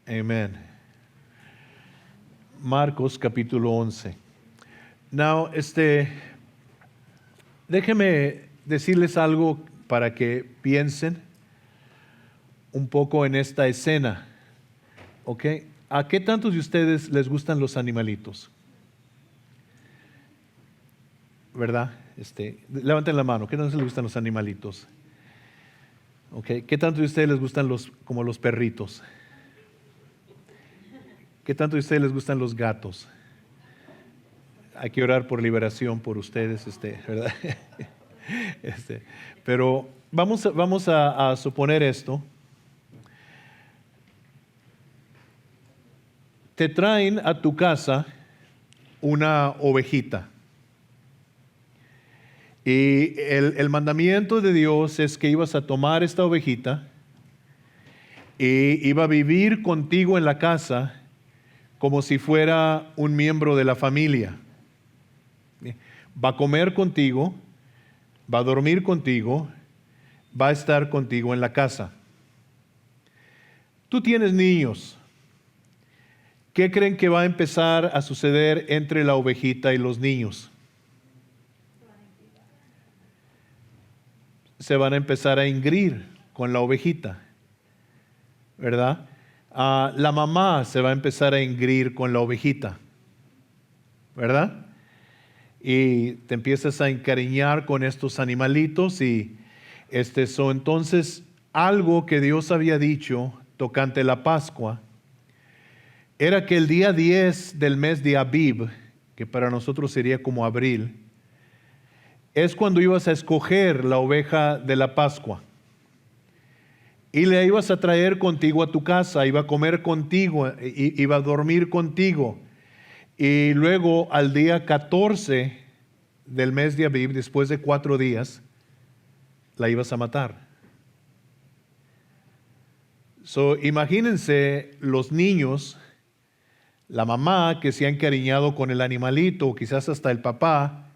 Amén. Marcos capítulo 11. Now, déjenme decirles algo para que piensen un poco en esta escena. ¿Ok? ¿A qué tantos de ustedes les gustan los animalitos? ¿Verdad? Levanten la mano. ¿Qué tantos les gustan los animalitos? ¿Ok? ¿Qué tantos de ustedes les gustan como los perritos? ¿Qué tanto de ustedes les gustan los gatos? Hay que orar por liberación por ustedes, ¿verdad? Pero vamos a suponer esto. Te traen a tu casa una ovejita. Y el mandamiento de Dios es que ibas a tomar esta ovejita y iba a vivir contigo en la casa como si fuera un miembro de la familia. Va a comer contigo, va a dormir contigo, va a estar contigo en la casa. Tú tienes niños. ¿Qué creen que va a empezar a suceder entre la ovejita y los niños? Se van a empezar a ingrir con la ovejita, ¿verdad? La mamá se va a empezar a ingrir con la ovejita, ¿verdad? Y te empiezas a encariñar con estos animalitos y entonces algo que Dios había dicho tocante la Pascua era que el día 10 del mes de Abib, que para nosotros sería como abril, es cuando ibas a escoger la oveja de la Pascua. Y le ibas a traer contigo a tu casa, iba a comer contigo, iba a dormir contigo. Y luego al día 14 del mes de Abib, después de 4 días, la ibas a matar. Imagínense los niños, la mamá que se ha encariñado con el animalito, o quizás hasta el papá,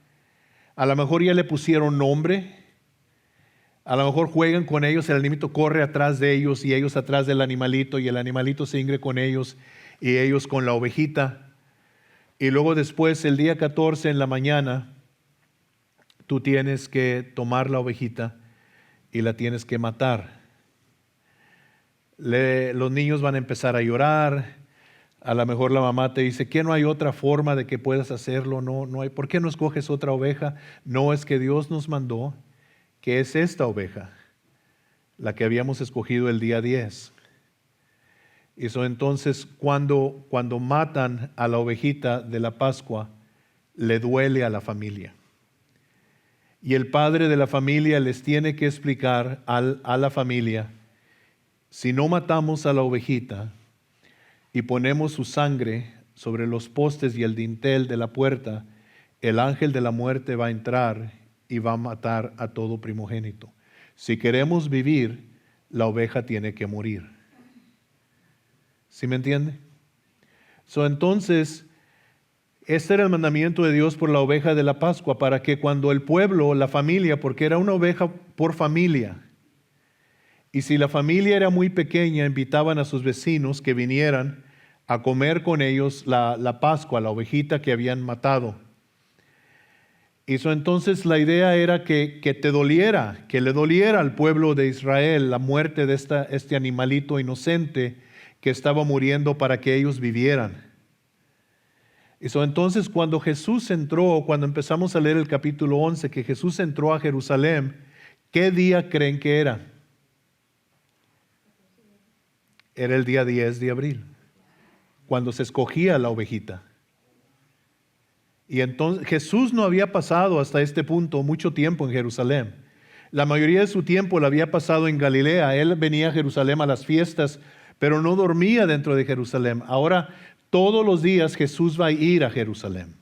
a lo mejor ya le pusieron nombre. A lo mejor juegan con ellos, el animalito corre atrás de ellos y ellos atrás del animalito y el animalito se ingre con ellos y ellos con la ovejita. Y luego después, el día 14 en la mañana, tú tienes que tomar la ovejita y la tienes que matar. Los niños van a empezar a llorar. A lo mejor la mamá te dice que no hay otra forma de que puedas hacerlo. No hay. ¿Por qué no escoges otra oveja? No, es que Dios nos mandó que es esta oveja, la que habíamos escogido el día 10. Y entonces cuando matan a la ovejita de la Pascua, le duele a la familia. Y el padre de la familia les tiene que explicar a la familia, si no matamos a la ovejita y ponemos su sangre sobre los postes y el dintel de la puerta, el ángel de la muerte va a entrar y va a matar a todo primogénito. Si queremos vivir, la oveja tiene que morir. ¿Sí me entiende? Entonces, este era el mandamiento de Dios por la oveja de la Pascua, para que cuando el pueblo, la familia, porque era una oveja por familia, y si la familia era muy pequeña, invitaban a sus vecinos que vinieran a comer con ellos la Pascua, la ovejita que habían matado. Y entonces la idea era que te doliera, que le doliera al pueblo de Israel la muerte de este animalito inocente que estaba muriendo para que ellos vivieran. Y entonces cuando Jesús entró, cuando empezamos a leer el capítulo 11, que Jesús entró a Jerusalén, ¿qué día creen que era? Era el día 10 de abril, cuando se escogía la ovejita. Y entonces Jesús no había pasado hasta este punto mucho tiempo en Jerusalén. La mayoría de su tiempo lo había pasado en Galilea. Él venía a Jerusalén a las fiestas, pero no dormía dentro de Jerusalén. Ahora todos los días Jesús va a ir a Jerusalén.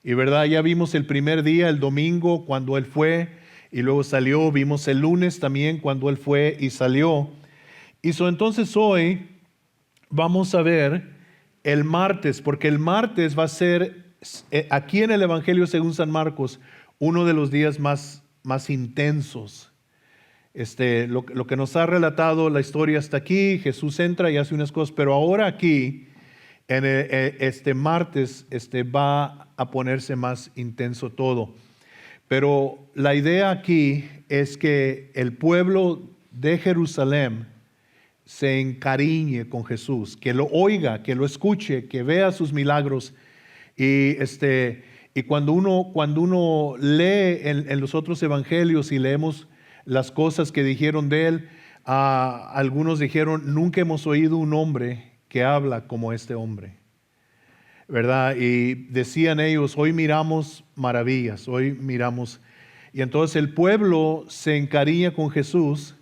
Y verdad, ya vimos el primer día, el domingo, cuando Él fue y luego salió. Vimos el lunes también cuando Él fue y salió. Y entonces hoy vamos a ver el martes, porque el martes va a ser aquí en el Evangelio según San Marcos uno de los días más intensos. Lo que nos ha relatado la historia hasta aquí, Jesús entra y hace unas cosas, pero ahora aquí, este martes, va a ponerse más intenso todo. Pero la idea aquí es que el pueblo de Jerusalén se encariñe con Jesús, que lo oiga, que lo escuche, que vea sus milagros. Y cuando uno lee en los otros evangelios y leemos las cosas que dijeron de él, algunos dijeron, nunca hemos oído un hombre que habla como este hombre, ¿verdad? Y decían ellos, hoy miramos maravillas, hoy miramos. Y entonces el pueblo se encariña con Jesús,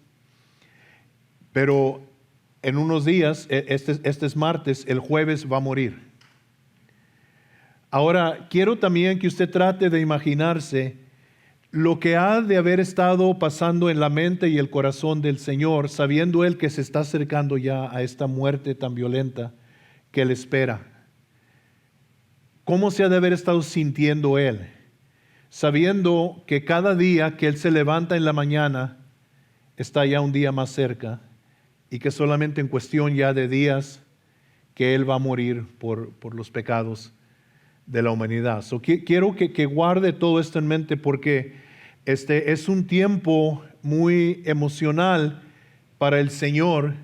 pero en unos días, este es martes, el jueves va a morir. Ahora, quiero también que usted trate de imaginarse lo que ha de haber estado pasando en la mente y el corazón del Señor, sabiendo Él que se está acercando ya a esta muerte tan violenta que le espera. ¿Cómo se ha de haber estado sintiendo Él? Sabiendo que cada día que Él se levanta en la mañana, está ya un día más cerca y que solamente en cuestión ya de días que Él va a morir por los pecados de la humanidad. Quiero que guarde todo esto en mente porque es un tiempo muy emocional para el Señor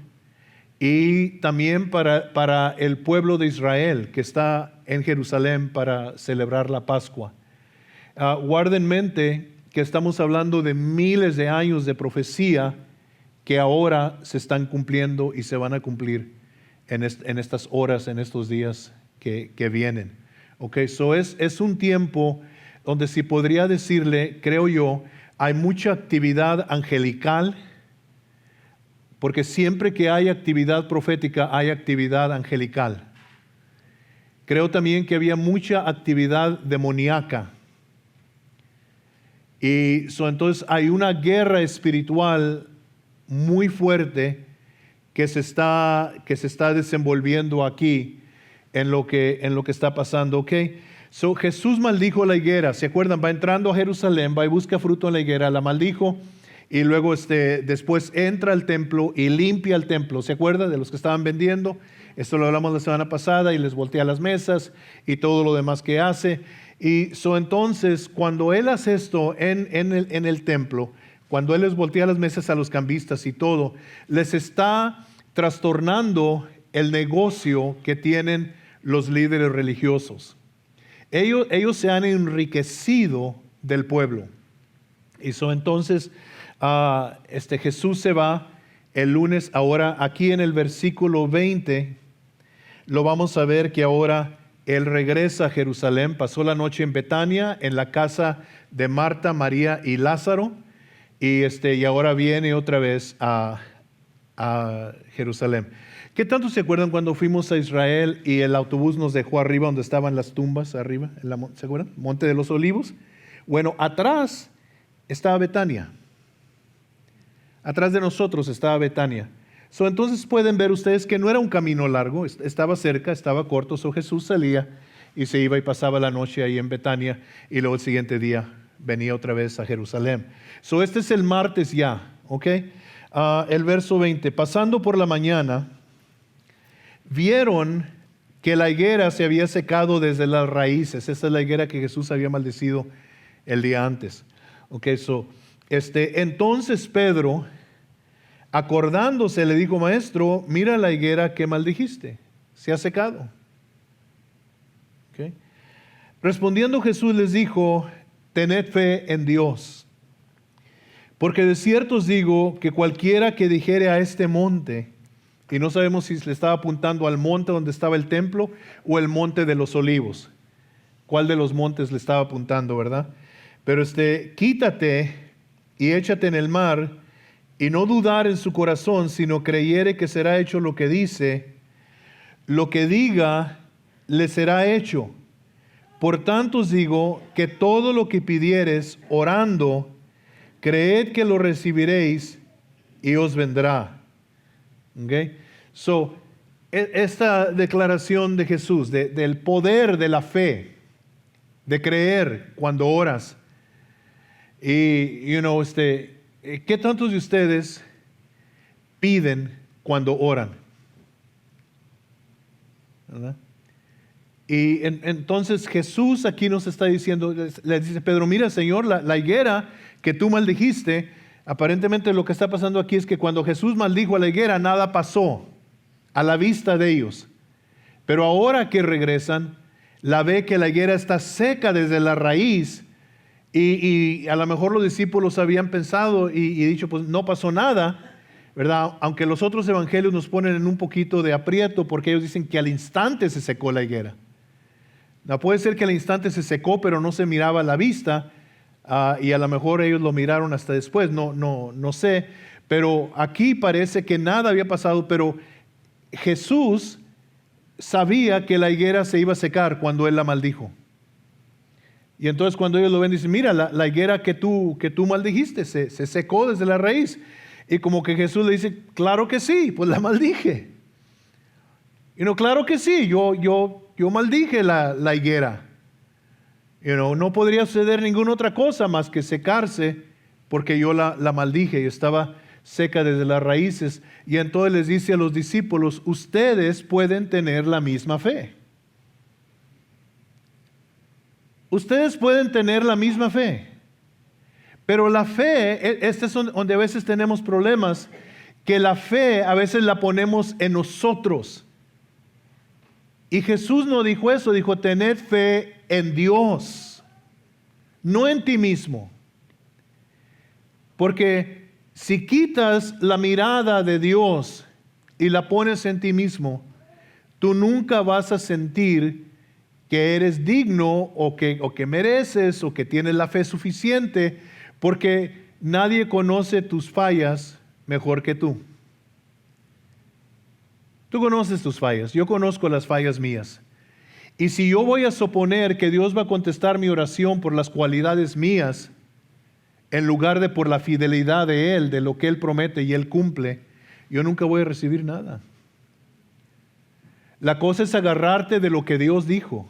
y también para el pueblo de Israel que está en Jerusalén para celebrar la Pascua. Guarde en mente que estamos hablando de miles de años de profecía que ahora se están cumpliendo y se van a cumplir en estas horas, en estos días que vienen. Es un tiempo donde si podría decirle, creo yo, hay mucha actividad angelical, porque siempre que hay actividad profética hay actividad angelical. Creo también que había mucha actividad demoníaca. Y entonces hay una guerra espiritual muy fuerte que se está desenvolviendo aquí en lo que está pasando. Jesús maldijo la higuera. ¿Se acuerdan? Va entrando a Jerusalén, va y busca fruto en la higuera, la maldijo y luego después entra al templo y limpia el templo. ¿Se acuerdan de los que estaban vendiendo? Esto lo hablamos la semana pasada y les voltea las mesas y todo lo demás que hace. Y entonces cuando Él hace esto en el templo, cuando Él les voltea las mesas a los cambistas y todo, les está trastornando el negocio que tienen los líderes religiosos. Ellos se han enriquecido del pueblo. Y entonces Jesús se va el lunes. Ahora aquí en el versículo 20 lo vamos a ver que ahora Él regresa a Jerusalén. Pasó la noche en Betania, en la casa de Marta, María y Lázaro. Y ahora viene otra vez a Jerusalén. ¿Qué tanto se acuerdan cuando fuimos a Israel y el autobús nos dejó arriba donde estaban las tumbas arriba? ¿Se acuerdan? Monte de los Olivos. Bueno, atrás estaba Betania. Atrás de nosotros estaba Betania. Entonces pueden ver ustedes que no era un camino largo, estaba cerca, estaba corto. Jesús salía y se iba y pasaba la noche ahí en Betania y luego el siguiente día venía otra vez a Jerusalén. Este es el martes ya, ¿ok? El verso 20, pasando por la mañana, vieron que la higuera se había secado desde las raíces. Esa es la higuera que Jesús había maldecido el día antes. Entonces Pedro, acordándose, le dijo, Maestro, mira la higuera que maldijiste, se ha secado. Respondiendo Jesús les dijo, tened fe en Dios, porque de cierto os digo que cualquiera que dijere a este monte, y no sabemos si le estaba apuntando al monte donde estaba el templo o el monte de los olivos, cuál de los montes le estaba apuntando, ¿verdad? Pero quítate y échate en el mar, y no dudar en su corazón, sino creyere que será hecho lo que dice, lo que diga le será hecho. Por tanto os digo que todo lo que pidiereis orando, creed que lo recibiréis y os vendrá. Esta declaración de Jesús, del poder de la fe, de creer cuando oras. Y, ¿qué tantos de ustedes piden cuando oran? ¿Verdad? Y entonces Jesús aquí nos está diciendo, le dice Pedro, mira Señor, la higuera que tú maldijiste, aparentemente lo que está pasando aquí es que cuando Jesús maldijo a la higuera, nada pasó a la vista de ellos. Pero ahora que regresan, la ve que la higuera está seca desde la raíz y a lo mejor los discípulos habían pensado y dicho, pues no pasó nada, ¿verdad? Aunque los otros evangelios nos ponen en un poquito de aprieto porque ellos dicen que al instante se secó la higuera. No, puede ser que al instante se secó, pero no se miraba a la vista, y a lo mejor ellos lo miraron hasta después, no sé. Pero aquí parece que nada había pasado, pero Jesús sabía que la higuera se iba a secar cuando Él la maldijo. Y entonces cuando ellos lo ven, dicen, mira, la higuera que tú maldijiste se secó desde la raíz. Y como que Jesús le dice, claro que sí, pues la maldije. Y no, claro que sí, yo maldije la higuera. No podría suceder ninguna otra cosa más que secarse porque yo la maldije y estaba seca desde las raíces. Y entonces les dice a los discípulos, ustedes pueden tener la misma fe. Ustedes pueden tener la misma fe. Pero la fe, este es donde a veces tenemos problemas, que la fe a veces la ponemos en nosotros. Y Jesús no dijo eso, dijo tener fe en Dios, no en ti mismo. Porque si quitas la mirada de Dios y la pones en ti mismo, tú nunca vas a sentir que eres digno o que mereces o que tienes la fe suficiente, porque nadie conoce tus fallas mejor que tú. Tú conoces tus fallas, yo conozco las fallas mías. Y si yo voy a suponer que Dios va a contestar mi oración por las cualidades mías, en lugar de por la fidelidad de Él, de lo que Él promete y Él cumple, yo nunca voy a recibir nada. La cosa es agarrarte de lo que Dios dijo,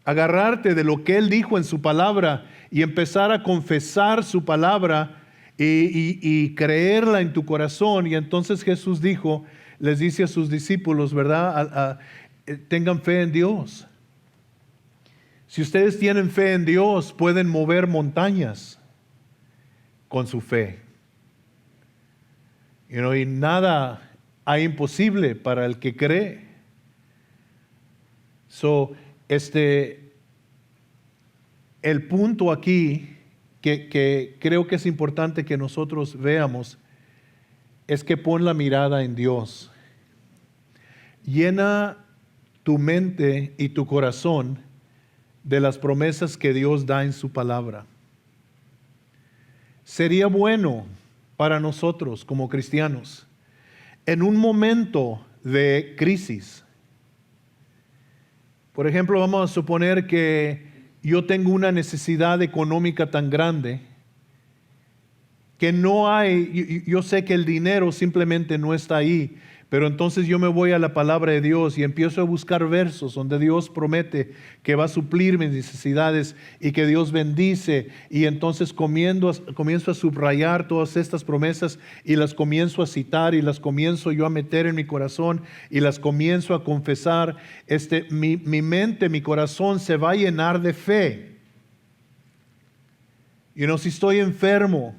agarrarte de lo que Él dijo en su palabra y empezar a confesar su palabra y creerla en tu corazón. Y entonces Jesús dijo, les dice a sus discípulos, ¿verdad? Tengan fe en Dios. Si ustedes tienen fe en Dios, pueden mover montañas con su fe. Y nada hay imposible para el que cree. El punto aquí que creo que es importante que nosotros veamos es que pon la mirada en Dios. Llena tu mente y tu corazón de las promesas que Dios da en su palabra. Sería bueno para nosotros como cristianos, en un momento de crisis. Por ejemplo, vamos a suponer que yo tengo una necesidad económica tan grande que no hay, yo sé que el dinero simplemente no está ahí, pero entonces yo me voy a la palabra de Dios y empiezo a buscar versos donde Dios promete que va a suplir mis necesidades y que Dios bendice, y entonces comienzo a subrayar todas estas promesas y las comienzo a citar y las comienzo yo a meter en mi corazón y las comienzo a confesar. Mi mente, mi corazón se va a llenar de fe. Si estoy enfermo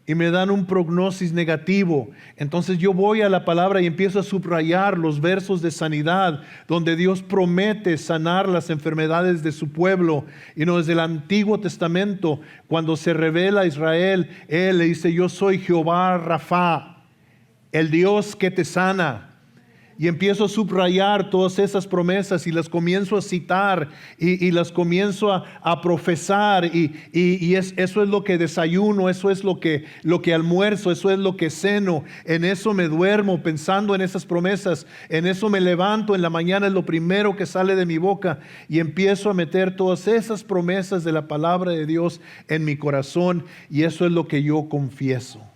y me dan un prognosis negativo, entonces yo voy a la palabra y empiezo a subrayar los versos de sanidad donde Dios promete sanar las enfermedades de su pueblo. Desde el Antiguo Testamento, cuando se revela a Israel, Él le dice, yo soy Jehová Rafa, el Dios que te sana. Y empiezo a subrayar todas esas promesas y las comienzo a citar y las comienzo a profesar, y eso es lo que desayuno, eso es lo que almuerzo, eso es lo que ceno, en eso me duermo pensando en esas promesas, en eso me levanto en la mañana, es lo primero que sale de mi boca, y empiezo a meter todas esas promesas de la palabra de Dios en mi corazón, y eso es lo que yo confieso.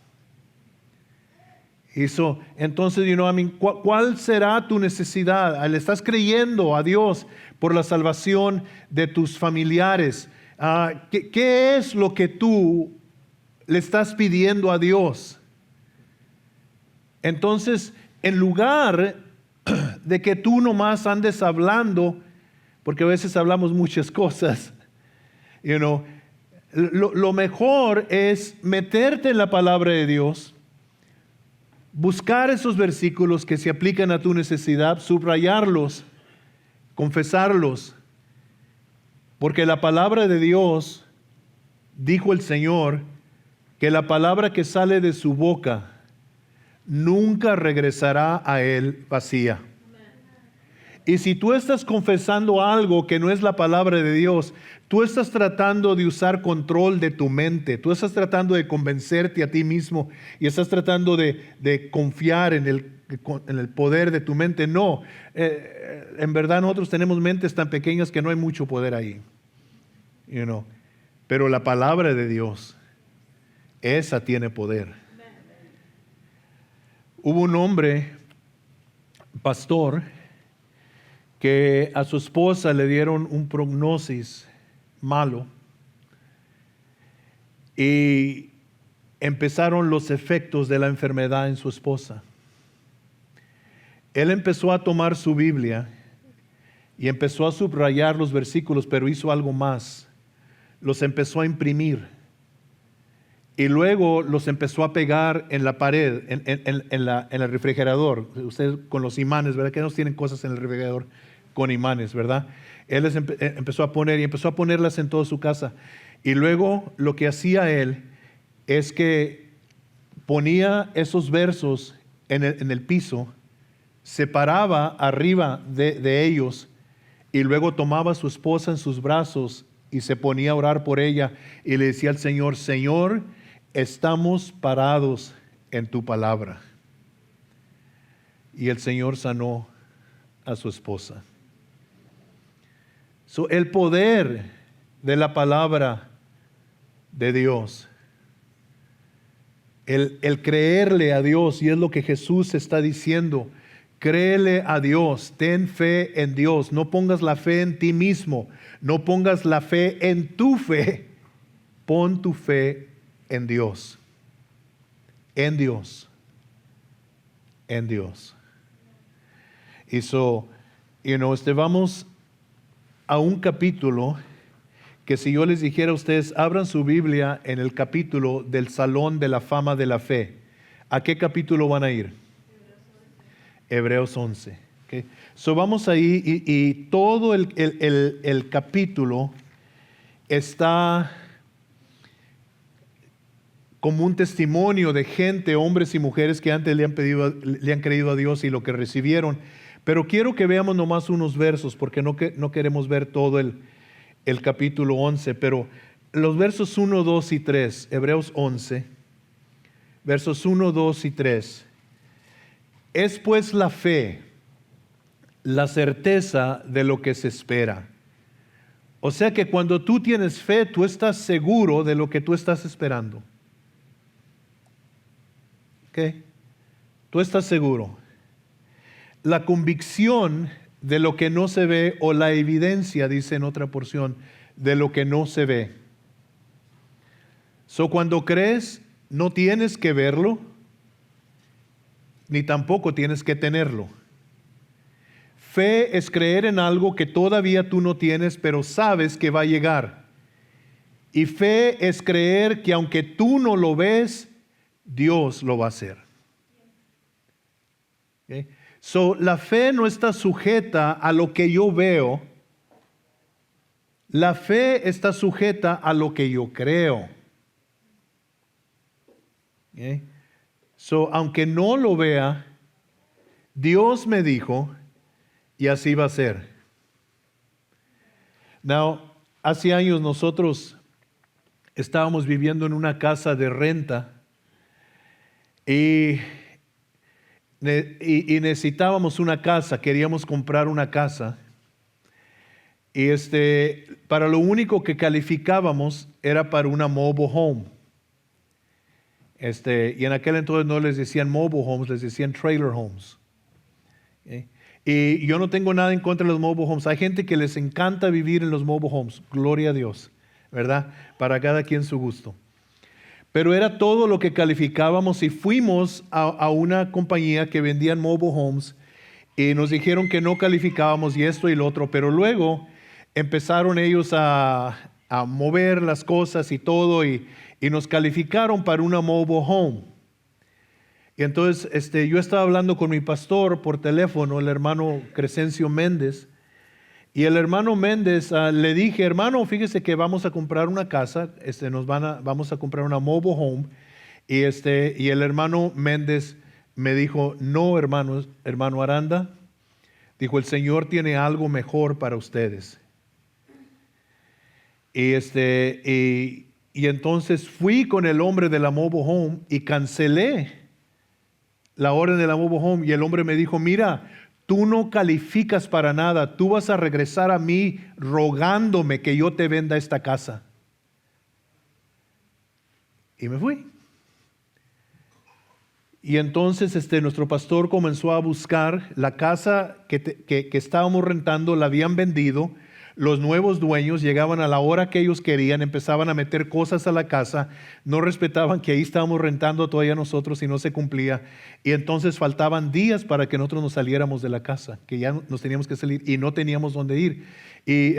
Entonces, ¿cuál será tu necesidad? ¿Le estás creyendo a Dios por la salvación de tus familiares? ¿Qué es lo que tú le estás pidiendo a Dios. Entonces, en lugar de que tú nomás andes hablando, porque a veces hablamos muchas cosas, lo mejor es meterte en la palabra de Dios, buscar esos versículos que se aplican a tu necesidad, subrayarlos, confesarlos, porque la palabra de Dios, dijo el Señor, que la palabra que sale de su boca nunca regresará a Él vacía. Y si tú estás confesando algo que no es la palabra de Dios, tú estás tratando de usar control de tu mente, tú estás tratando de convencerte a ti mismo y estás tratando de confiar en el poder de tu mente. No, en verdad nosotros tenemos mentes tan pequeñas que no hay mucho poder ahí. Pero la palabra de Dios, esa tiene poder. Hubo un hombre, pastor, que a su esposa le dieron un prognosis malo y empezaron los efectos de la enfermedad en su esposa. Él empezó a tomar su Biblia y empezó a subrayar los versículos, pero hizo algo más. Los empezó a imprimir y luego los empezó a pegar en la pared, en el refrigerador. Ustedes con los imanes, ¿verdad? Que no tienen cosas en el refrigerador con imanes, ¿verdad? Él les empezó a poner y empezó a ponerlas en toda su casa. Y luego lo que hacía él es que ponía esos versos en el piso, se paraba arriba de ellos y luego tomaba a su esposa en sus brazos y se ponía a orar por ella y le decía al Señor: Señor, estamos parados en tu palabra. Y el Señor sanó a su esposa. El poder de la palabra de Dios, el creerle a Dios, y es lo que Jesús está diciendo: créele a Dios, ten fe en Dios, no pongas la fe en ti mismo, no pongas la fe en tu fe, pon tu fe en Dios, en Dios, en Dios. Y vamos a un capítulo que, si yo les dijera a ustedes, abran su Biblia en el capítulo del Salón de la Fama de la Fe, ¿a qué capítulo van a ir? Hebreos 11. Okay. Vamos ahí y todo el capítulo está como un testimonio de gente, hombres y mujeres que antes le han creído a Dios y lo que recibieron. Pero quiero que veamos nomás unos versos, porque no queremos ver todo el capítulo 11, pero los versos 1, 2 y 3, Hebreos 11, versos 1, 2 y 3. Es pues la fe, la certeza de lo que se espera. O sea que cuando tú tienes fe, tú estás seguro de lo que tú estás esperando. ¿Ok? Tú estás seguro. La convicción de lo que no se ve, o la evidencia, dice en otra porción, de lo que no se ve. Cuando crees, no tienes que verlo, ni tampoco tienes que tenerlo. Fe es creer en algo que todavía tú no tienes, pero sabes que va a llegar. Y fe es creer que aunque tú no lo ves, Dios lo va a hacer. ¿Okay? La fe no está sujeta a lo que yo veo. La fe está sujeta a lo que yo creo. ¿Okay? Aunque no lo vea, Dios me dijo, y así va a ser. Hace años nosotros estábamos viviendo en una casa de renta y necesitábamos una casa, queríamos comprar una casa. Y para lo único que calificábamos era para una mobile home. Y en aquel entonces no les decían mobile homes, les decían trailer homes. ¿Okay? Y yo no tengo nada en contra de los mobile homes. Hay gente que les encanta vivir en los mobile homes. Gloria a Dios, ¿verdad? Para cada quien su gusto. pero era todo lo que calificábamos y fuimos a una compañía que vendían mobile homes y nos dijeron que no calificábamos y esto y lo otro, pero luego empezaron ellos a mover las cosas y todo y nos calificaron para una mobile home. Y entonces yo estaba hablando con mi pastor por teléfono, el hermano Crescencio Méndez, y el hermano Méndez le dije, hermano, fíjese que vamos a comprar una casa, vamos a comprar una mobile home, y el hermano Méndez me dijo, no, hermano Aranda, dijo, el Señor tiene algo mejor para ustedes. Y entonces fui con el hombre de la mobile home y cancelé la orden de la mobile home, y el hombre me dijo, mira, tú no calificas para nada, tú vas a regresar a mí rogándome que yo te venda esta casa. Y me fui. Y entonces nuestro pastor comenzó a buscar la casa que estábamos rentando, la habían vendido. Los nuevos dueños llegaban a la hora que ellos querían, empezaban a meter cosas a la casa, no respetaban que ahí estábamos rentando todavía nosotros y no se cumplía. Y entonces faltaban días para que nosotros nos saliéramos de la casa, que ya nos teníamos que salir y no teníamos dónde ir. Y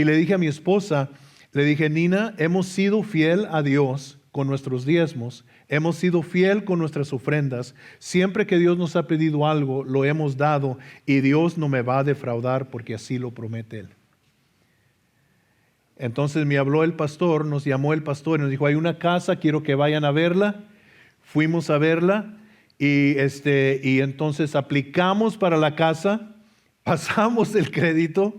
le dije a mi esposa, le dije, Nina, hemos sido fiel a Dios con nuestros diezmos, hemos sido fiel con nuestras ofrendas. Siempre que Dios nos ha pedido algo, lo hemos dado y Dios no me va a defraudar porque así lo promete Él. Entonces me habló el pastor, nos llamó el pastor y nos dijo, hay una casa, quiero que vayan a verla. Fuimos a verla y entonces aplicamos para la casa, pasamos el crédito,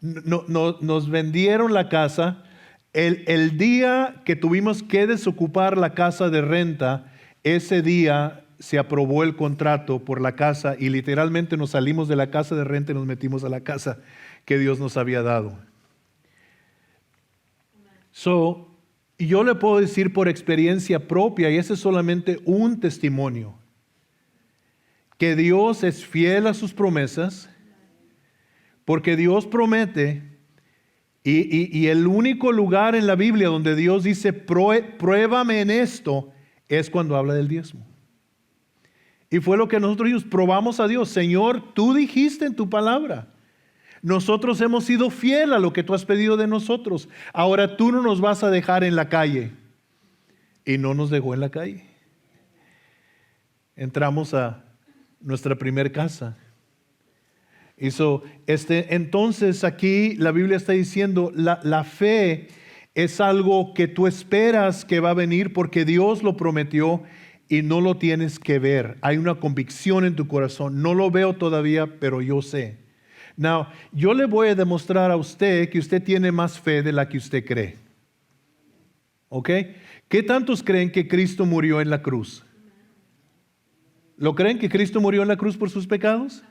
nos vendieron la casa. El día que tuvimos que desocupar la casa de renta, ese día se aprobó el contrato por la casa y literalmente nos salimos de la casa de renta y nos metimos a la casa que Dios nos había dado. Yo le puedo decir por experiencia propia, y ese es solamente un testimonio, que Dios es fiel a sus promesas, porque Dios promete, y el único lugar en la Biblia donde Dios dice, pruébame en esto, es cuando habla del diezmo. Y fue lo que nosotros probamos a Dios. Señor, tú dijiste en tu palabra, nosotros hemos sido fieles a lo que tú has pedido de nosotros. Ahora tú no nos vas a dejar en la calle. Y no nos dejó en la calle. Entramos a nuestra primer casa. Entonces aquí la Biblia está diciendo, la fe es algo que tú esperas que va a venir porque Dios lo prometió y no lo tienes que ver. Hay una convicción en tu corazón. No lo veo todavía, pero yo sé. Now, yo le voy a demostrar a usted que usted tiene más fe de la que usted cree. ¿Ok? ¿Qué tantos creen que Cristo murió en la cruz? ¿Lo creen que Cristo murió en la cruz por sus pecados?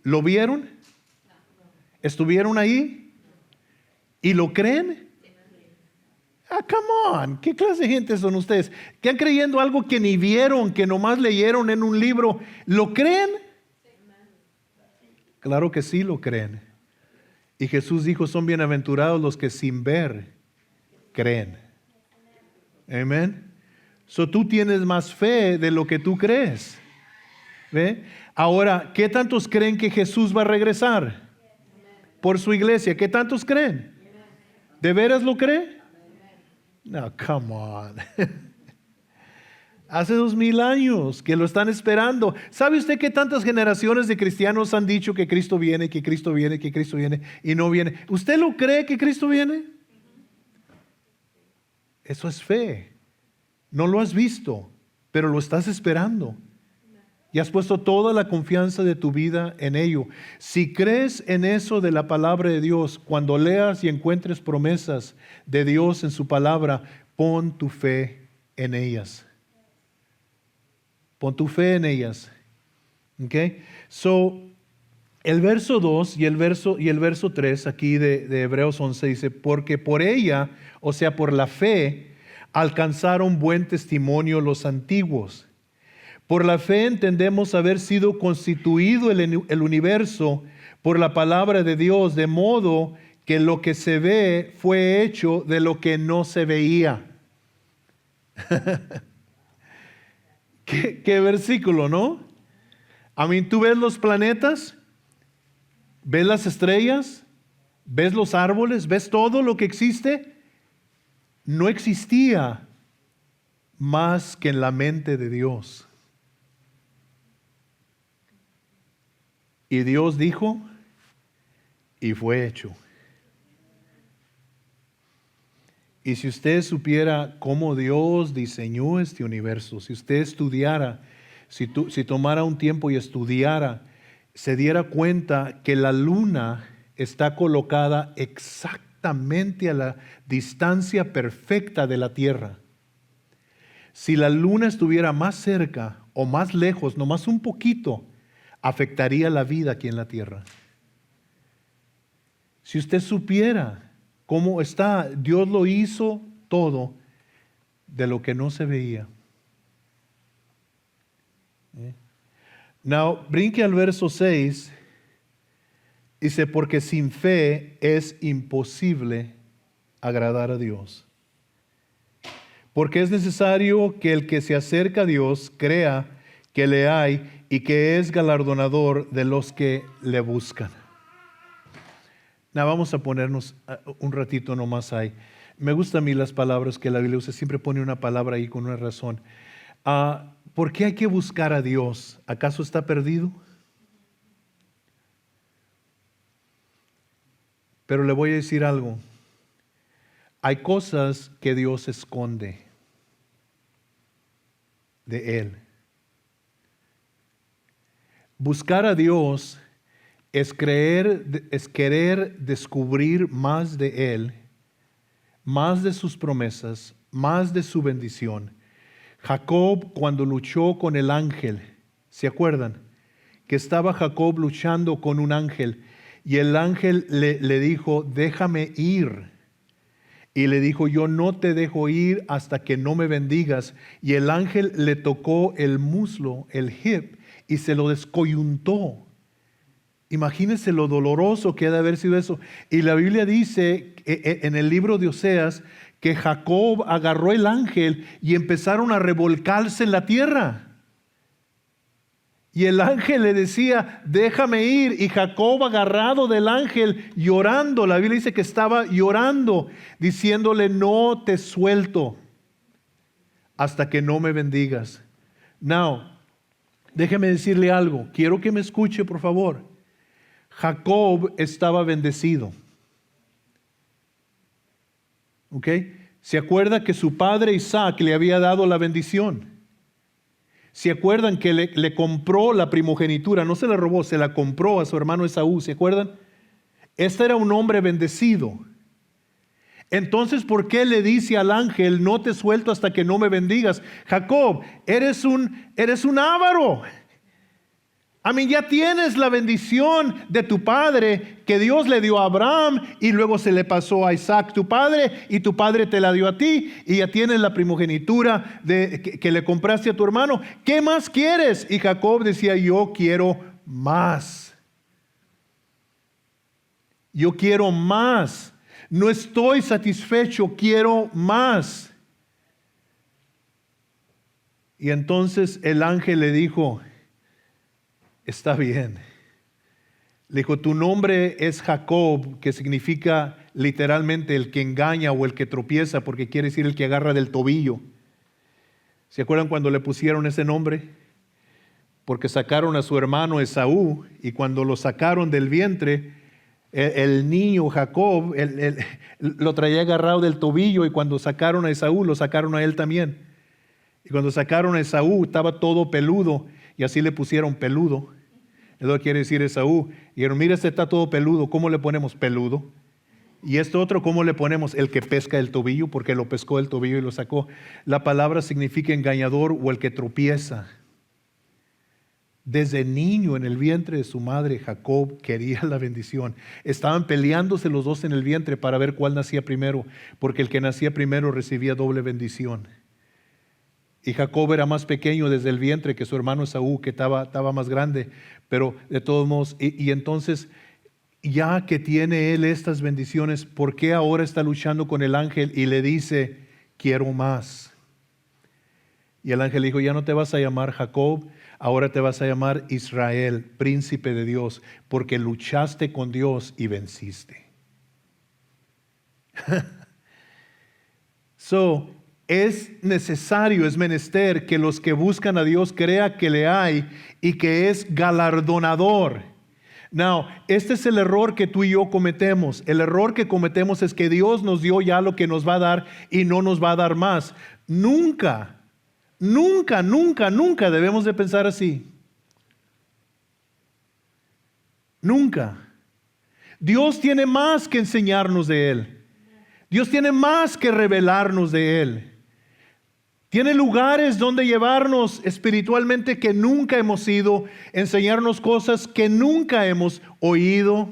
¿Lo vieron? ¿Estuvieron ahí? ¿Y lo creen? Come on, ¿qué clase de gente son ustedes? ¿Que han creyendo algo que ni vieron, que nomás leyeron en un libro? ¿Lo creen? Claro que sí lo creen. Y Jesús dijo, son bienaventurados los que sin ver creen. Amén. Tú tienes más fe de lo que tú crees. ¿Ve? Ahora, ¿qué tantos creen que Jesús va a regresar por su iglesia? ¿Qué tantos creen? ¿De veras lo cree? No, come on. Hace 2000 años que lo están esperando. ¿Sabe usted que tantas generaciones de cristianos han dicho que Cristo viene, que Cristo viene, que Cristo viene y no viene? ¿Usted lo cree que Cristo viene? Eso es fe. No lo has visto, pero lo estás esperando. Y has puesto toda la confianza de tu vida en ello. Si crees en eso de la palabra de Dios, cuando leas y encuentres promesas de Dios en su palabra, pon tu fe en ellas. Pon tu fe en ellas. Okay? El verso 2 y el verso 3 aquí de Hebreos 11 dice, porque por ella, o sea, por la fe, alcanzaron buen testimonio los antiguos. Por la fe entendemos haber sido constituido el universo por la palabra de Dios, de modo que lo que se ve fue hecho de lo que no se veía. ¿Qué versículo, no? Tú ves los planetas, ves las estrellas, ves los árboles, ves todo lo que existe. No existía más que en la mente de Dios. Y Dios dijo, y fue hecho. Y si usted supiera cómo Dios diseñó este universo, si usted estudiara, si tomara un tiempo y estudiara, se diera cuenta que la luna está colocada exactamente a la distancia perfecta de la Tierra. Si la luna estuviera más cerca o más lejos, nomás un poquito, afectaría la vida aquí en la Tierra. Si usted supiera cómo está, Dios lo hizo todo de lo que no se veía. Now, brinque al verso 6. Dice, porque sin fe es imposible agradar a Dios. Porque es necesario que el que se acerca a Dios crea que le hay y que es galardonador de los que le buscan. Vamos a ponernos un ratito nomás ahí. Me gustan a mí las palabras que la Biblia usa. Siempre pone una palabra ahí con una razón. ¿Por qué hay que buscar a Dios? ¿Acaso está perdido? Pero le voy a decir algo. Hay cosas que Dios esconde de Él. Buscar a Dios es querer descubrir más de Él, más de sus promesas, más de su bendición. Jacob, cuando luchó con el ángel, ¿se acuerdan? Que estaba Jacob luchando con un ángel y el ángel le dijo, déjame ir. Y le dijo, yo no te dejo ir hasta que no me bendigas. Y el ángel le tocó el muslo, el hip, y se lo descoyuntó. Imagínense lo doloroso que ha de haber sido eso. Y la Biblia dice en el libro de Oseas que Jacob agarró el ángel y empezaron a revolcarse en la tierra. Y el ángel le decía, déjame ir. Y Jacob agarrado del ángel llorando. La Biblia dice que estaba llorando, diciéndole, no te suelto hasta que no me bendigas. Now, déjeme decirle algo. Quiero que me escuche, por favor. Jacob estaba bendecido. ¿Ok? ¿Se acuerda que su padre Isaac le había dado la bendición? ¿Se acuerdan que le compró la primogenitura? No se la robó, se la compró a su hermano Esaú. ¿Se acuerdan? Este era un hombre bendecido. Entonces, ¿por qué le dice al ángel, no te suelto hasta que no me bendigas? Jacob, eres un avaro. Ya tienes la bendición de tu padre que Dios le dio a Abraham y luego se le pasó a Isaac tu padre y tu padre te la dio a ti y ya tienes la primogenitura que le compraste a tu hermano. ¿Qué más quieres? Y Jacob decía, yo quiero más. Yo quiero más. No estoy satisfecho, quiero más. Y entonces el ángel le dijo, está bien. Le dijo, tu nombre es Jacob, que significa literalmente el que engaña o el que tropieza, porque quiere decir el que agarra del tobillo. ¿Se acuerdan cuando le pusieron ese nombre? Porque sacaron a su hermano Esaú y cuando lo sacaron del vientre, el niño Jacob lo traía agarrado del tobillo y cuando sacaron a Esaú, lo sacaron a él también. Y cuando sacaron a Esaú, estaba todo peludo y así le pusieron peludo. Eso quiere decir Esaú. Y dijeron, mira, este está todo peludo, ¿cómo le ponemos peludo? Y este otro, ¿cómo le ponemos? El que pesca el tobillo, porque lo pescó del tobillo y lo sacó. La palabra significa engañador o el que tropieza. Desde niño en el vientre de su madre, Jacob quería la bendición. Estaban peleándose los dos en el vientre para ver cuál nacía primero, porque el que nacía primero recibía doble bendición. Y Jacob era más pequeño desde el vientre que su hermano Esaú, que estaba más grande, pero de todos modos, y entonces, ya que tiene él estas bendiciones, ¿por qué ahora está luchando con el ángel y le dice, quiero más? Y el ángel dijo, ya no te vas a llamar Jacob, ahora te vas a llamar Israel, príncipe de Dios, porque luchaste con Dios y venciste. Es necesario, es menester que los que buscan a Dios crean que le hay y que es galardonador. Now, este es el error que tú y yo cometemos. El error que cometemos es que Dios nos dio ya lo que nos va a dar y no nos va a dar más. Nunca, nunca, nunca, nunca debemos de pensar así. Nunca. Dios tiene más que enseñarnos de Él. Dios tiene más que revelarnos de Él. Tiene lugares donde llevarnos espiritualmente que nunca hemos ido, enseñarnos cosas que nunca hemos oído.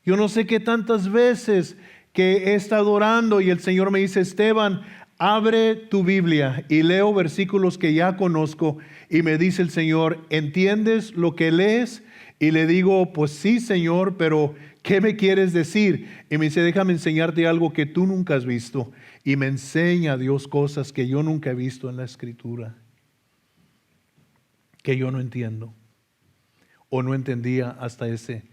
Yo no sé qué tantas veces que he estado orando y el Señor me dice, Esteban, abre tu Biblia y leo versículos que ya conozco y me dice el Señor, ¿entiendes lo que lees? Y le digo, pues sí, Señor, pero ¿qué me quieres decir? Y me dice, déjame enseñarte algo que tú nunca has visto. Y me enseña Dios cosas que yo nunca he visto en la Escritura, que yo no entiendo o no entendía hasta ese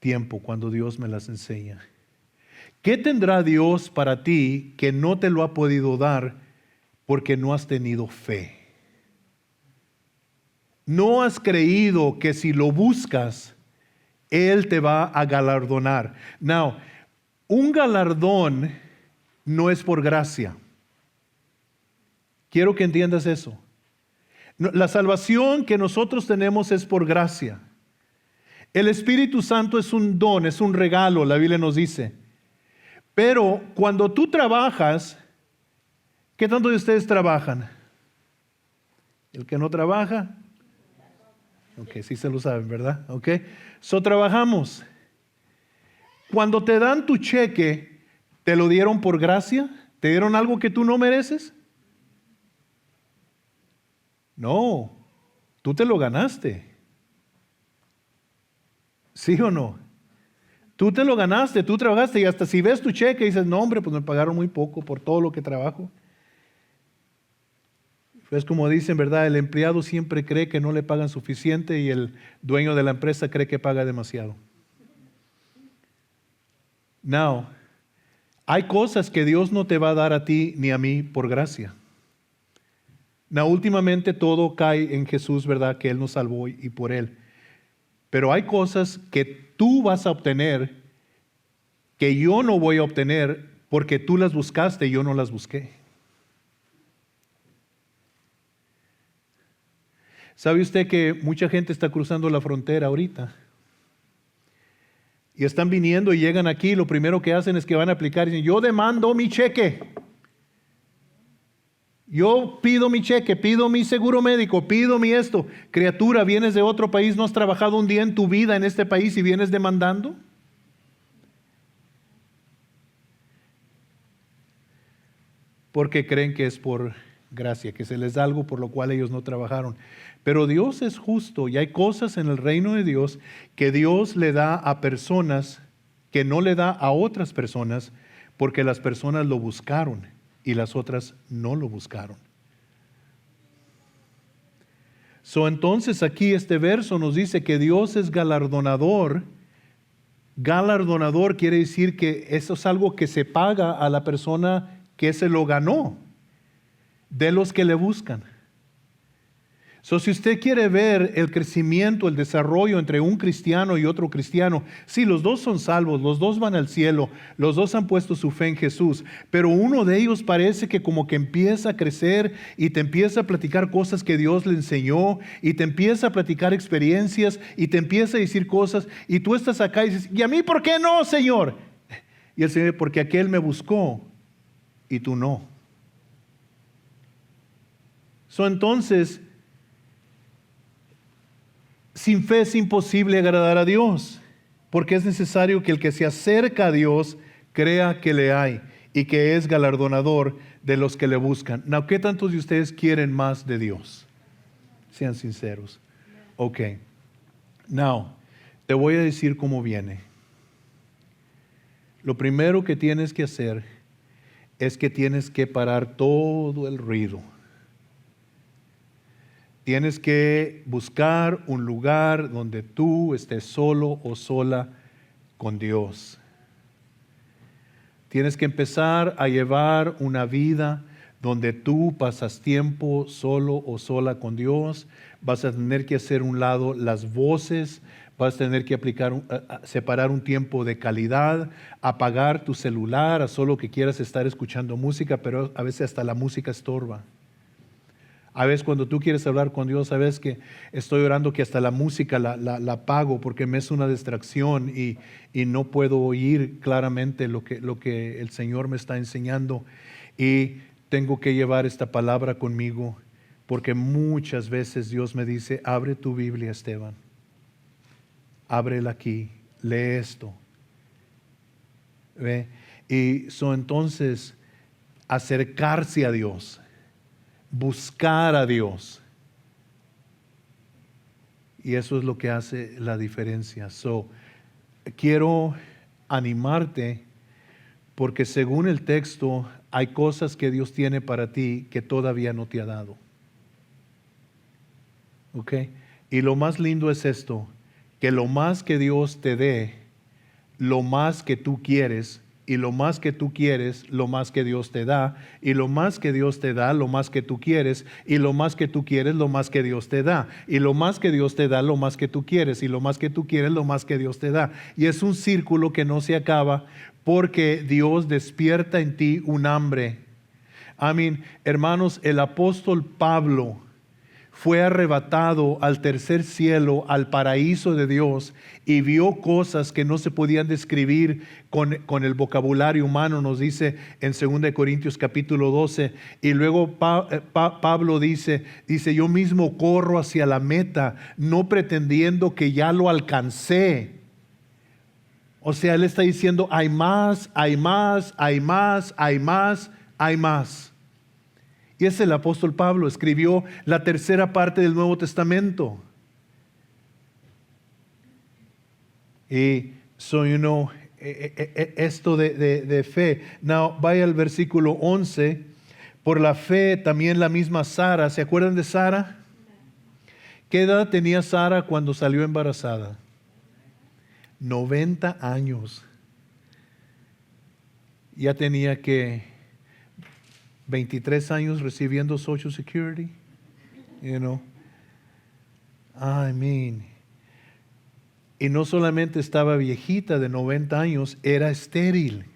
tiempo cuando Dios me las enseña. ¿Qué tendrá Dios para ti que no te lo ha podido dar porque no has tenido fe? No has creído que si lo buscas, Él te va a galardonar. Now, un galardón no es por gracia. Quiero que entiendas eso. La salvación que nosotros tenemos es por gracia. El Espíritu Santo es un don, es un regalo, la Biblia nos dice. Pero cuando tú trabajas, ¿qué tanto de ustedes trabajan? El que no trabaja, ok, sí se lo saben, ¿verdad? Ok, trabajamos. Cuando te dan tu cheque, ¿te lo dieron por gracia? ¿Te dieron algo que tú no mereces? No, tú te lo ganaste. ¿Sí o no? Tú te lo ganaste, tú trabajaste y hasta si ves tu cheque y dices, no hombre, pues me pagaron muy poco por todo lo que trabajo. Es como dicen, ¿verdad? El empleado siempre cree que no le pagan suficiente y el dueño de la empresa cree que paga demasiado. Now, hay cosas que Dios no te va a dar a ti ni a mí por gracia. Últimamente todo cae en Jesús, ¿verdad? Que Él nos salvó y por Él. Pero hay cosas que tú vas a obtener que yo no voy a obtener porque tú las buscaste y yo no las busqué. ¿Sabe usted que mucha gente está cruzando la frontera ahorita? Y están viniendo y llegan aquí, lo primero que hacen es que van a aplicar y dicen, yo demando mi cheque. Yo pido mi cheque, pido mi seguro médico, pido mi esto. Criatura, vienes de otro país, no has trabajado un día en tu vida en este país y vienes demandando. Porque creen que es por gracia, que se les da algo por lo cual ellos no trabajaron. Pero Dios es justo y hay cosas en el reino de Dios que Dios le da a personas que no le da a otras personas porque las personas lo buscaron y las otras no lo buscaron. Entonces aquí este verso nos dice que Dios es galardonador. Galardonador quiere decir que eso es algo que se paga a la persona que se lo ganó, de los que le buscan. Si usted quiere ver el crecimiento, el desarrollo entre un cristiano y otro cristiano, sí, los dos son salvos, los dos van al cielo, los dos han puesto su fe en Jesús, pero uno de ellos parece que como que empieza a crecer y te empieza a platicar cosas que Dios le enseñó y te empieza a platicar experiencias y te empieza a decir cosas y tú estás acá y dices, ¿y a mí por qué no, Señor? Y el Señor, porque aquel me buscó y tú no. Entonces, sin fe es imposible agradar a Dios, porque es necesario que el que se acerca a Dios crea que le hay y que es galardonador de los que le buscan. ¿Qué tantos de ustedes quieren más de Dios? Sean sinceros. Ok. Te voy a decir cómo viene. Lo primero que tienes que hacer es que tienes que parar todo el ruido. Tienes que buscar un lugar donde tú estés solo o sola con Dios. Tienes que empezar a llevar una vida donde tú pasas tiempo solo o sola con Dios. Vas a tener que hacer un lado las voces, vas a tener que separar un tiempo de calidad, apagar tu celular a solo que quieras estar escuchando música, pero a veces hasta la música estorba. A veces cuando tú quieres hablar con Dios, sabes que estoy orando que hasta la música la apago porque me es una distracción y no puedo oír claramente lo que el Señor me está enseñando. Y tengo que llevar esta palabra conmigo porque muchas veces Dios me dice, abre tu Biblia, Esteban. Ábrela aquí, lee esto. ¿Ve? Y entonces acercarse a Dios, buscar a Dios. Y eso es lo que hace la diferencia. Quiero animarte porque según el texto hay cosas que Dios tiene para ti que todavía no te ha dado. ¿Ok? Y lo más lindo es esto, que lo más que Dios te dé, lo más que tú quieres, y lo más que tú quieres, lo más que Dios te da, y lo más que Dios te da, lo más que tú quieres, y lo más que tú quieres, lo más que Dios te da, y lo más que Dios te da, lo más que tú quieres, y lo más que tú quieres, lo más que Dios te da. Y es un círculo que no se acaba porque Dios despierta en ti un hambre. Amén. Hermanos, el apóstol Pablo fue arrebatado al tercer cielo, al paraíso de Dios, y vio cosas que no se podían describir con el vocabulario humano, nos dice en 2 Corintios capítulo 12. Y luego Pablo dice, yo mismo corro hacia la meta, no pretendiendo que ya lo alcancé. O sea, él está diciendo, hay más, hay más, hay más, hay más, hay más. Y es el apóstol Pablo, escribió la tercera parte del Nuevo Testamento. Y esto de fe. Now, vaya al versículo 11. Por la fe también la misma Sara, ¿se acuerdan de Sara? ¿Qué edad tenía Sara cuando salió embarazada? 90 años. Ya tenía que 23 años recibiendo Social Security, I mean. Y no solamente estaba viejita de 90 años, era estéril.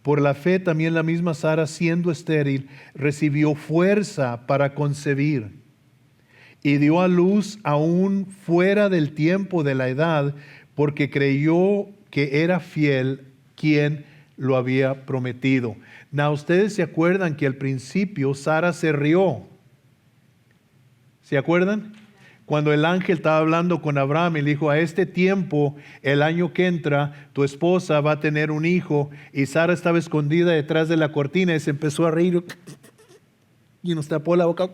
Por la fe también la misma Sara, siendo estéril, recibió fuerza para concebir y dio a luz aún fuera del tiempo de la edad, porque creyó que era fiel quien lo había prometido. Now, ustedes se acuerdan que al principio Sara se rió. ¿Se acuerdan? Cuando el ángel estaba hablando con Abraham y le dijo, a este tiempo, el año que entra, tu esposa va a tener un hijo. Y Sara estaba escondida detrás de la cortina y se empezó a reír. Y nos tapó la boca.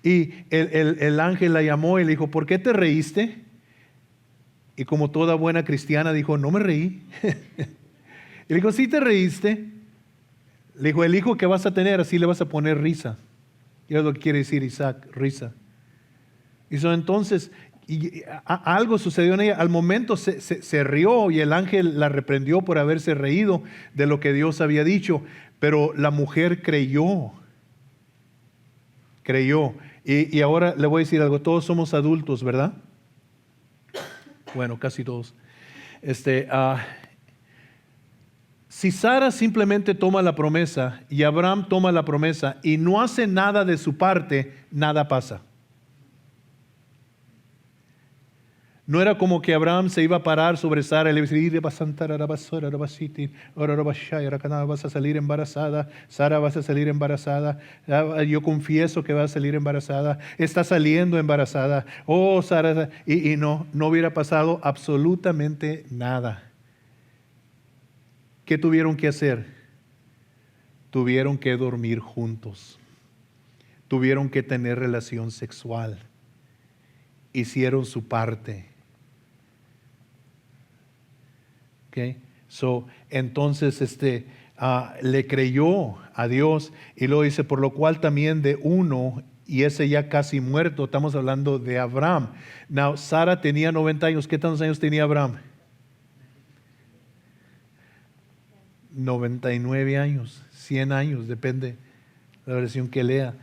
Y el ángel la llamó y le dijo, ¿por qué te reíste? Y como toda buena cristiana dijo, no me reí. Y le dijo, ¿sí te reíste? Le dijo, el hijo que vas a tener, así le vas a poner risa. Y es lo que quiere decir Isaac, risa. Y entonces, algo sucedió en ella. Al momento se rió y el ángel la reprendió por haberse reído de lo que Dios había dicho. Pero la mujer creyó. Y ahora le voy a decir algo. Todos somos adultos, ¿verdad? Bueno, casi todos. Si Sara simplemente toma la promesa y Abraham toma la promesa y no hace nada de su parte, nada pasa. No era como que Abraham se iba a parar sobre Sara y le iba a decir, vas a salir embarazada, Sara vas a salir embarazada, yo confieso que vas a salir embarazada, está saliendo embarazada, oh Sara, y no hubiera pasado absolutamente nada. ¿Qué tuvieron que hacer? Tuvieron que dormir juntos. Tuvieron que tener relación sexual. Hicieron su parte. ¿Ok? Entonces, le creyó a Dios, y luego dice, por lo cual también de uno, y ese ya casi muerto, estamos hablando de Abraham. Now, Sara tenía 90 años. ¿Qué tantos años tenía Abraham? 99 años, 100 años, depende de la versión que lea.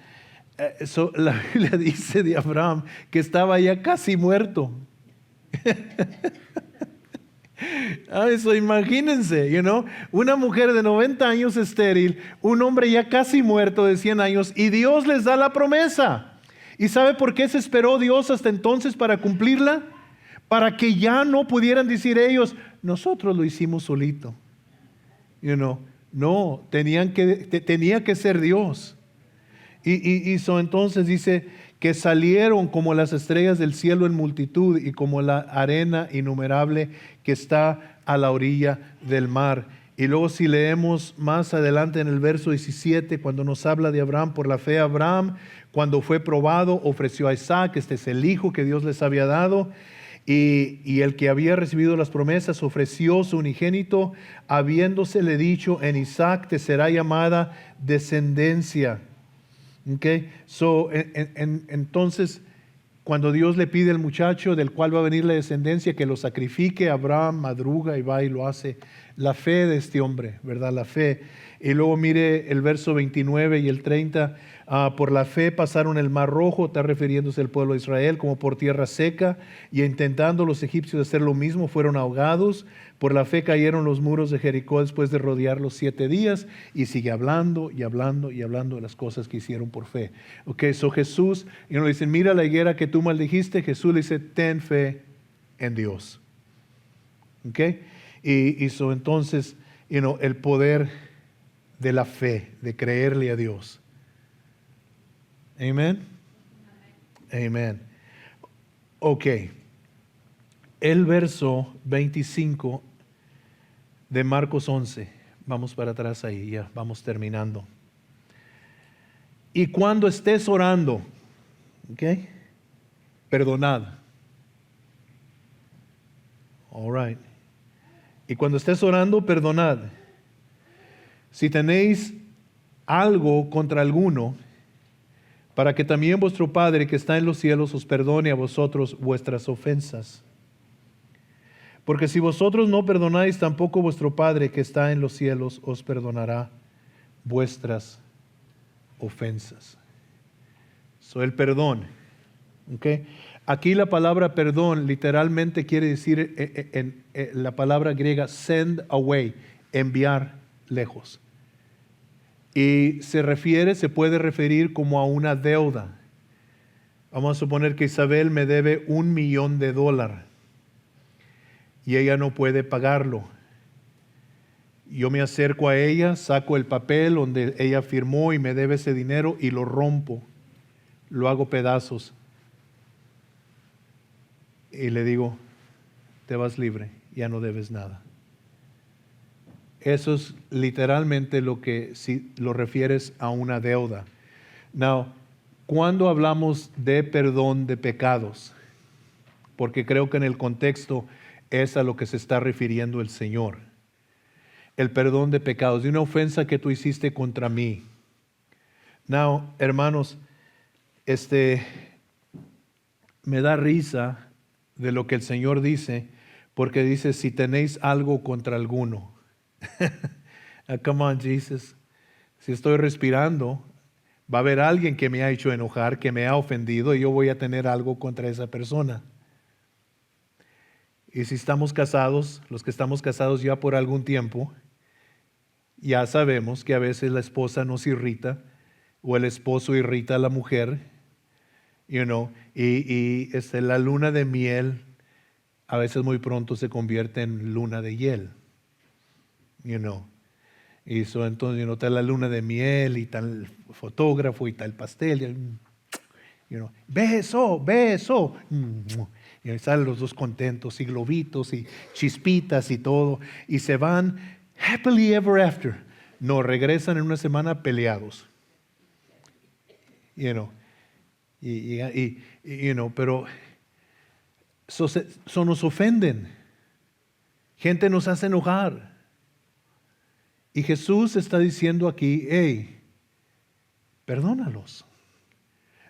La Biblia dice de Abraham que estaba ya casi muerto. Eso, imagínense, una mujer de 90 años estéril, un hombre ya casi muerto de 100 años, y Dios les da la promesa. ¿Y sabe por qué se esperó Dios hasta entonces para cumplirla? Para que ya no pudieran decir ellos, nosotros lo hicimos solito. No, tenía que ser Dios. Entonces dice que salieron como las estrellas del cielo en multitud y como la arena innumerable que está a la orilla del mar. Y luego si leemos más adelante en el verso 17, cuando nos habla de Abraham, por la fe Abraham, cuando fue probado, ofreció a Isaac. Este es el hijo que Dios les había dado. Y el que había recibido las promesas ofreció su unigénito, habiéndosele dicho, en Isaac te será llamada descendencia. Okay. Entonces, cuando Dios le pide al muchacho del cual va a venir la descendencia que lo sacrifique, Abraham madruga y va y lo hace. La fe de este hombre, ¿verdad? La fe. Y luego mire el verso 29 y el 30. Por la fe pasaron el mar rojo, está refiriéndose al pueblo de Israel, como por tierra seca, y intentando los egipcios hacer lo mismo, fueron ahogados. Por la fe cayeron los muros de Jericó después de rodearlos 7 días, y sigue hablando y hablando y hablando de las cosas que hicieron por fe. Ok, Jesús, y uno le dice, mira la higuera que tú maldijiste. Jesús le dice, ten fe en Dios. Ok, entonces, el poder de la fe, de creerle a Dios. Amén. Amén. Ok. El verso 25 de Marcos 11. Vamos para atrás ahí, ya vamos terminando. Y cuando estés orando, ok, perdonad. All right. Y cuando estés orando, perdonad. Si tenéis algo contra alguno, para que también vuestro Padre que está en los cielos os perdone a vosotros vuestras ofensas. Porque si vosotros no perdonáis, tampoco vuestro Padre que está en los cielos os perdonará vuestras ofensas. El perdón. ¿Okay? Aquí la palabra perdón literalmente quiere decir en la palabra griega send away, enviar lejos. Y se puede referir como a una deuda. Vamos a suponer que Isabel me debe $1,000,000 y ella no puede pagarlo. Yo me acerco a ella, saco el papel donde ella firmó y me debe ese dinero y lo rompo, lo hago pedazos y le digo, te vas libre, ya no debes nada. Eso es literalmente lo que si lo refieres a una deuda. Now, cuando hablamos de perdón de pecados, porque creo que en el contexto es a lo que se está refiriendo el Señor. El perdón de pecados, de una ofensa que tú hiciste contra mí. Now, hermanos, me da risa de lo que el Señor dice, porque dice, si tenéis algo contra alguno. Come on, Jesus. Si estoy respirando, va a haber alguien que me ha hecho enojar, que me ha ofendido, y yo voy a tener algo contra esa persona. Y si estamos casados, los que estamos casados ya por algún tiempo, ya sabemos que a veces la esposa nos irrita o el esposo irrita a la mujer, y la luna de miel a veces muy pronto se convierte en luna de hiel. Y entonces está la luna de miel y tal fotógrafo y tal pastel. Beso. Y salen los dos contentos y globitos y chispitas y todo. Y se van happily ever after. No, regresan en una semana peleados. Pero nos ofenden. Gente nos hace enojar. Y Jesús está diciendo aquí, hey, perdónalos.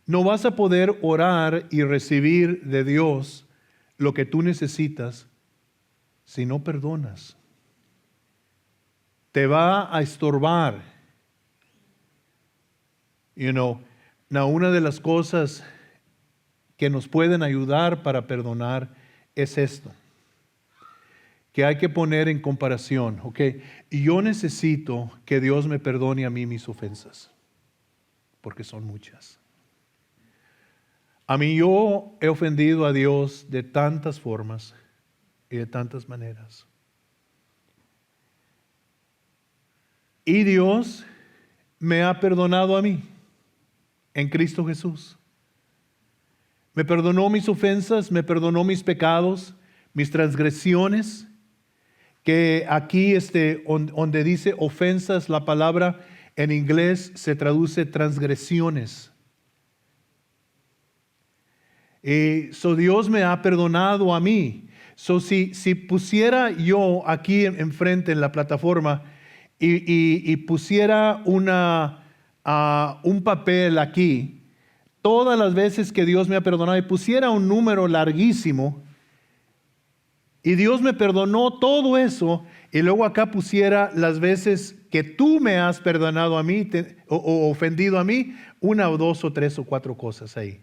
No vas a poder orar y recibir de Dios lo que tú necesitas si no perdonas. Te va a estorbar. Una de las cosas que nos pueden ayudar para perdonar es esto, que hay que poner en comparación, ¿ok? Y yo necesito que Dios me perdone a mí mis ofensas, porque son muchas. A mí yo he ofendido a Dios de tantas formas y de tantas maneras. Y Dios me ha perdonado a mí en Cristo Jesús. Me perdonó mis ofensas, me perdonó mis pecados, mis transgresiones, que aquí donde dice ofensas, la palabra en inglés se traduce transgresiones. Dios me ha perdonado a mí. Si pusiera yo aquí enfrente en la plataforma y pusiera un papel aquí, todas las veces que Dios me ha perdonado, y pusiera un número larguísimo, y Dios me perdonó todo eso, y luego acá pusiera las veces que tú me has perdonado a mí o ofendido a mí, 1 o 2 o 3 o 4 cosas ahí.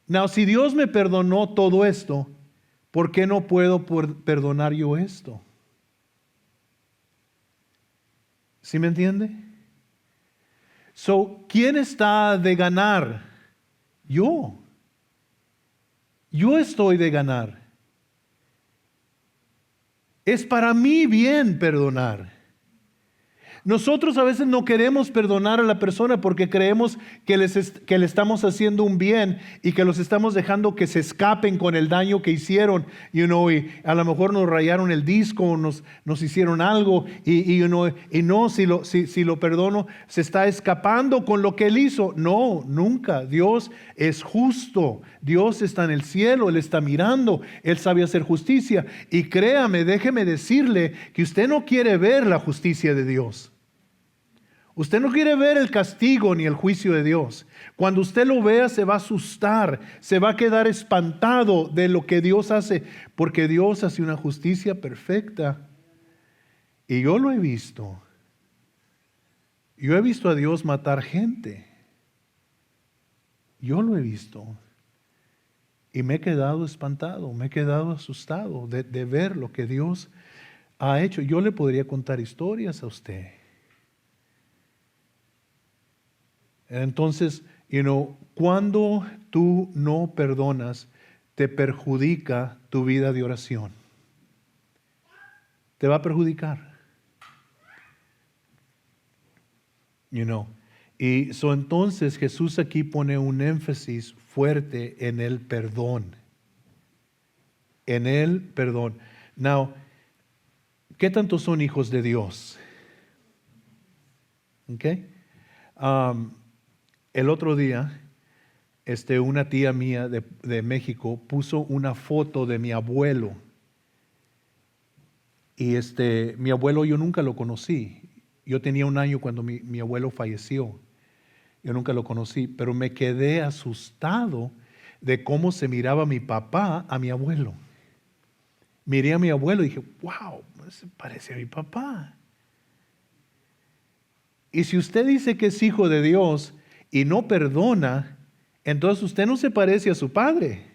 Now, si Dios me perdonó todo esto, ¿por qué no puedo perdonar yo esto? ¿Sí me entiende? ¿Quién está de ganar? Yo. Yo estoy de ganar. Es para mí bien perdonar. Nosotros a veces no queremos perdonar a la persona porque creemos que le estamos haciendo un bien y que los estamos dejando que se escapen con el daño que hicieron, y a lo mejor nos rayaron el disco o nos hicieron algo y no, si lo perdono, se está escapando con lo que él hizo. No, nunca. Dios es justo. Dios está en el cielo, Él está mirando, Él sabe hacer justicia. Y créame, déjeme decirle que usted no quiere ver la justicia de Dios. Usted no quiere ver el castigo ni el juicio de Dios. Cuando usted lo vea, se va a asustar, se va a quedar espantado de lo que Dios hace, porque Dios hace una justicia perfecta. Y yo lo he visto. Yo he visto a Dios matar gente. Yo lo he visto. Y me he quedado espantado, me he quedado asustado de ver lo que Dios ha hecho. Yo le podría contar historias a usted. Entonces, cuando tú no perdonas, te perjudica tu vida de oración. Te va a perjudicar. Y entonces Jesús aquí pone un énfasis fuerte en el perdón. En el perdón. Now, ¿qué tanto son hijos de Dios? Okay. El otro día, una tía mía de México puso una foto de mi abuelo. Y mi abuelo yo nunca lo conocí. Yo tenía 1 año cuando mi abuelo falleció. Yo nunca lo conocí, pero me quedé asustado de cómo se miraba mi papá a mi abuelo. Miré a mi abuelo y dije, wow, se parece a mi papá. Y si usted dice que es hijo de Dios y no perdona, entonces usted no se parece a su padre.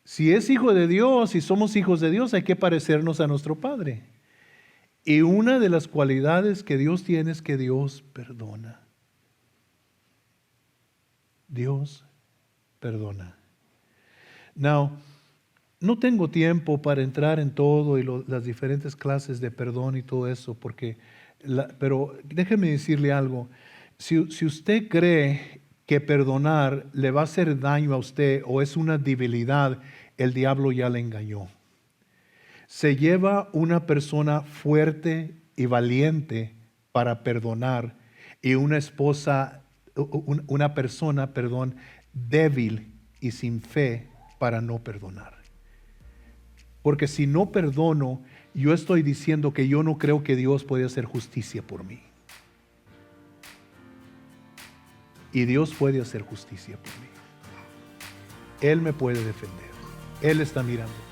Si es hijo de Dios y somos hijos de Dios, hay que parecernos a nuestro Padre. Y una de las cualidades que Dios tiene es que Dios perdona. Dios perdona. Now, no tengo tiempo para entrar en todo y las diferentes clases de perdón y todo eso, pero déjeme decirle algo. Si usted cree que perdonar le va a hacer daño a usted o es una debilidad, el diablo ya le engañó. Se lleva una persona fuerte y valiente para perdonar y una persona, débil y sin fe para no perdonar. Porque si no perdono, yo estoy diciendo que yo no creo que Dios puede hacer justicia por mí. Y Dios puede hacer justicia por mí. Él me puede defender. Él está mirando.